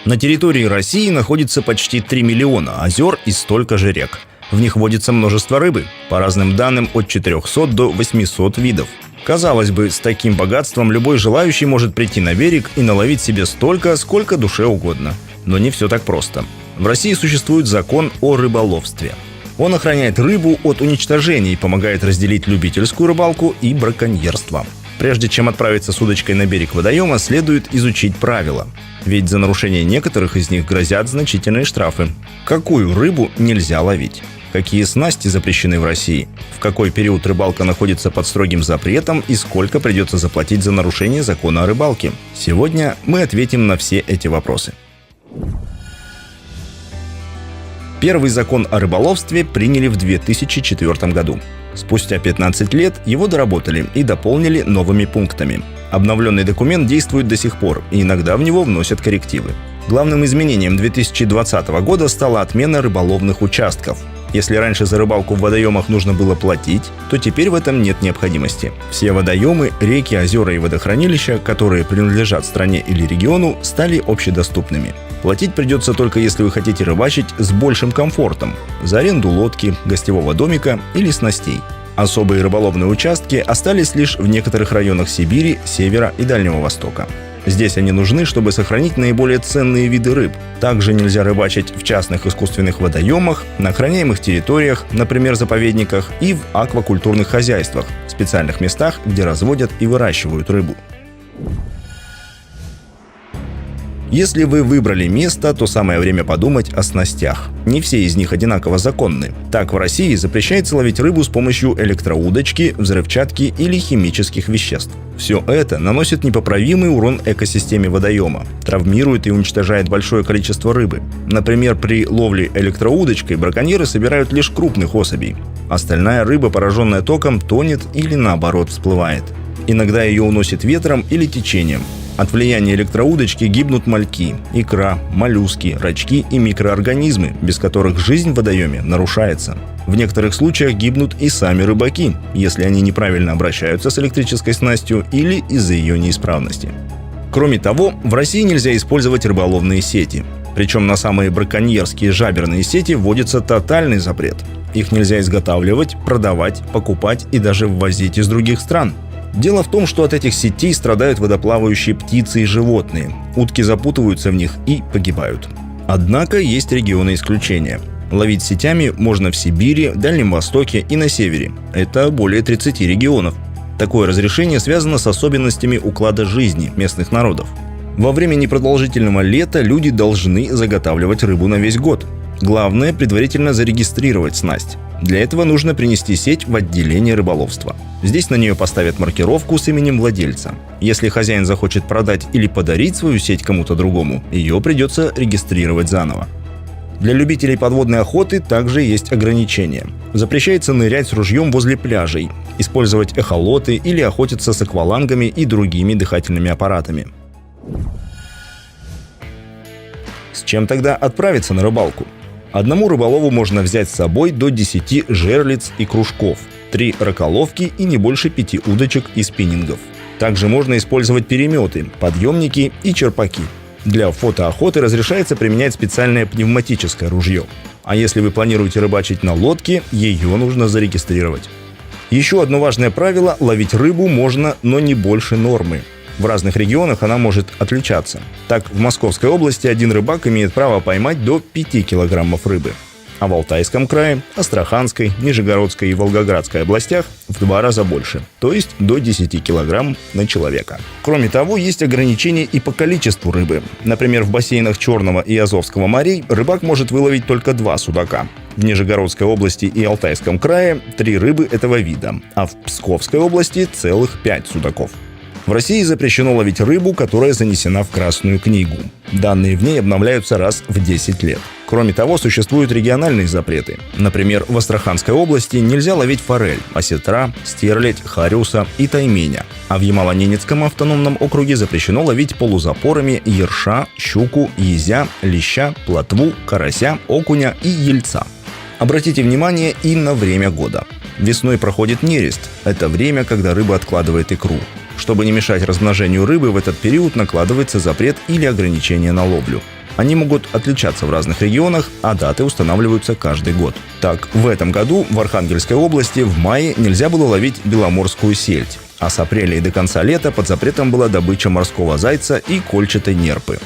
На территории России находится почти 3 миллиона озер и столько же рек. В них водится множество рыбы, по разным данным от 400 до 800 видов. Казалось бы, с таким богатством любой желающий может прийти на берег и наловить себе столько, сколько душе угодно. Но не все так просто. В России существует закон о рыболовстве. Он охраняет рыбу от уничтожения и помогает разделить любительскую рыбалку и браконьерство. Прежде чем отправиться с удочкой на берег водоема, следует изучить правила. Ведь за нарушение некоторых из них грозят значительные штрафы. Какую рыбу нельзя ловить? Какие снасти запрещены в России? В какой период рыбалка находится под строгим запретом и сколько придется заплатить за нарушение закона о рыбалке? Сегодня мы ответим на все эти вопросы. Первый закон о рыболовстве приняли в 2004 году. Спустя 15 лет его доработали и дополнили новыми пунктами. Обновленный документ действует до сих пор, и иногда в него вносят коррективы. Главным изменением 2020 года стала отмена рыболовных участков. Если раньше за рыбалку в водоемах нужно было платить, то теперь в этом нет необходимости. Все водоемы, реки, озера и водохранилища, которые принадлежат стране или региону, стали общедоступными. Платить придется только если вы хотите рыбачить с большим комфортом – за аренду лодки, гостевого домика или снастей. Особые рыболовные участки остались лишь в некоторых районах Сибири, Севера и Дальнего Востока. Здесь они нужны, чтобы сохранить наиболее ценные виды рыб. Также нельзя рыбачить в частных искусственных водоемах, на охраняемых территориях, например, заповедниках, и в аквакультурных хозяйствах, специальных местах, где разводят и выращивают рыбу. Если вы выбрали место, то самое время подумать о снастях. Не все из них одинаково законны. Так, в России запрещается ловить рыбу с помощью электроудочки, взрывчатки или химических веществ. Все это наносит непоправимый урон экосистеме водоема, травмирует и уничтожает большое количество рыбы. Например, при ловле электроудочкой браконьеры собирают лишь крупных особей. Остальная рыба, пораженная током, тонет или наоборот всплывает. Иногда ее уносит ветром или течением. От влияния электроудочки гибнут мальки, икра, моллюски, рачки и микроорганизмы, без которых жизнь в водоеме нарушается. В некоторых случаях гибнут и сами рыбаки, если они неправильно обращаются с электрической снастью или из-за ее неисправности. Кроме того, в России нельзя использовать рыболовные сети. Причем на самые браконьерские жаберные сети вводится тотальный запрет. Их нельзя изготавливать, продавать, покупать и даже ввозить из других стран. Дело в том, что от этих сетей страдают водоплавающие птицы и животные. Утки запутываются в них и погибают. Однако есть регионы исключения. Ловить сетями можно в Сибири, Дальнем Востоке и на Севере. Это более 30 регионов. Такое разрешение связано с особенностями уклада жизни местных народов. Во время непродолжительного лета люди должны заготавливать рыбу на весь год. Главное – предварительно зарегистрировать снасть. Для этого нужно принести сеть в отделение рыболовства. Здесь на нее поставят маркировку с именем владельца. Если хозяин захочет продать или подарить свою сеть кому-то другому, ее придется регистрировать заново. Для любителей подводной охоты также есть ограничения. Запрещается нырять с ружьем возле пляжей, использовать эхолоты или охотиться с аквалангами и другими дыхательными аппаратами. С чем тогда отправиться на рыбалку? Одному рыболову можно взять с собой до 10 жерлиц и кружков, 3 раколовки и не больше 5 удочек и спиннингов. Также можно использовать переметы, подъемники и черпаки. Для фотоохоты разрешается применять специальное пневматическое ружье. А если вы планируете рыбачить на лодке, ее нужно зарегистрировать. Еще одно важное правило – ловить рыбу можно, но не больше нормы. В разных регионах она может отличаться. Так, в Московской области один рыбак имеет право поймать до 5 килограммов рыбы. А в Алтайском крае, Астраханской, Нижегородской и Волгоградской областях в 2 раза больше, то есть до 10 килограмм на человека. Кроме того, есть ограничения и по количеству рыбы. Например, в бассейнах Черного и Азовского морей рыбак может выловить только 2 судака. В Нижегородской области и Алтайском крае 3 рыбы этого вида, а в Псковской области целых 5 судаков. В России запрещено ловить рыбу, которая занесена в Красную книгу. Данные в ней обновляются раз в 10 лет. Кроме того, существуют региональные запреты. Например, в Астраханской области нельзя ловить форель, осетра, стерлядь, хариуса и тайменя. А в Ямало-Ненецком автономном округе запрещено ловить полузапорами ерша, щуку, езя, леща, плотву, карася, окуня и ельца. Обратите внимание и на время года. Весной проходит нерест. Это время, когда рыба откладывает икру. Чтобы не мешать размножению рыбы, в этот период накладывается запрет или ограничение на ловлю. Они могут отличаться в разных регионах, а даты устанавливаются каждый год. Так, в этом году в Архангельской области в мае нельзя было ловить беломорскую сельдь, а с апреля и до конца лета под запретом была добыча морского зайца и кольчатой нерпы.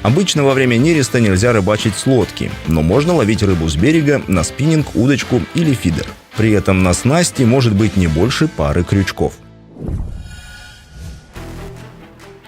Обычно во время нереста нельзя рыбачить с лодки, но можно ловить рыбу с берега на спиннинг, удочку или фидер. При этом на снасти может быть не больше пары крючков.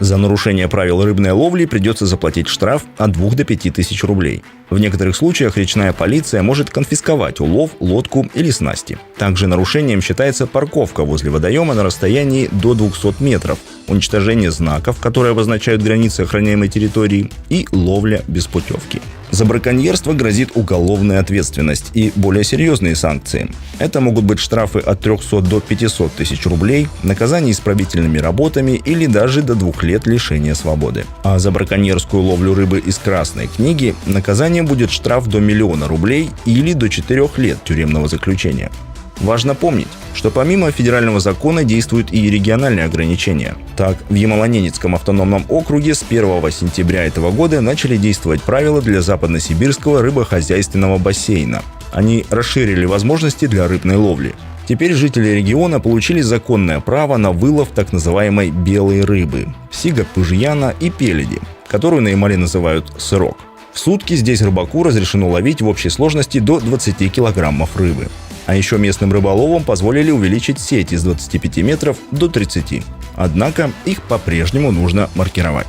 За нарушение правил рыбной ловли придется заплатить штраф от 2 до 5 тысяч рублей. В некоторых случаях речная полиция может конфисковать улов, лодку или снасти. Также нарушением считается парковка возле водоема на расстоянии до 200 метров, уничтожение знаков, которые обозначают границы охраняемой территории, и ловля без путевки. За браконьерство грозит уголовная ответственность и более серьезные санкции. Это могут быть штрафы от 300 до 500 тысяч рублей, наказание исправительными работами или даже до 2 лет лишения свободы. А за браконьерскую ловлю рыбы из Красной книги наказанием будет штраф до 1 000 000 рублей или до 4 лет тюремного заключения. Важно помнить, что помимо федерального закона действуют и региональные ограничения. Так, в Ямало-Ненецком автономном округе с 1 сентября этого года начали действовать правила для западносибирского рыбохозяйственного бассейна. Они расширили возможности для рыбной ловли. Теперь жители региона получили законное право на вылов так называемой белой рыбы – сига-пыжьяна и пеледи, которую на Ямале называют сырок. В сутки здесь рыбаку разрешено ловить в общей сложности до 20 килограммов рыбы. А еще местным рыболовам позволили увеличить сеть из 25 метров до 30. Однако их по-прежнему нужно маркировать.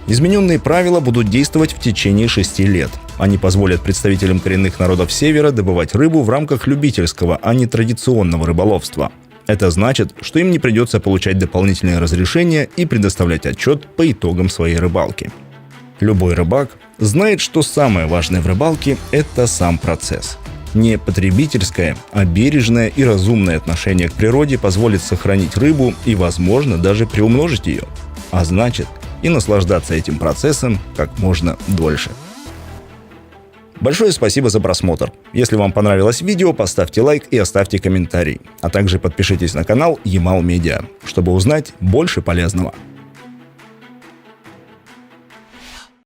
Измененные правила будут действовать в течение 6 лет. Они позволят представителям коренных народов Севера добывать рыбу в рамках любительского, а не традиционного рыболовства. Это значит, что им не придется получать дополнительные разрешения и предоставлять отчет по итогам своей рыбалки. Любой рыбак знает, что самое важное в рыбалке – это сам процесс. Не потребительское, а бережное и разумное отношение к природе позволит сохранить рыбу и, возможно, даже приумножить ее. А значит, и наслаждаться этим процессом как можно дольше. Большое спасибо за просмотр. Если вам понравилось видео, поставьте лайк и оставьте комментарий. А также подпишитесь на канал Ямал Медиа, чтобы узнать больше полезного.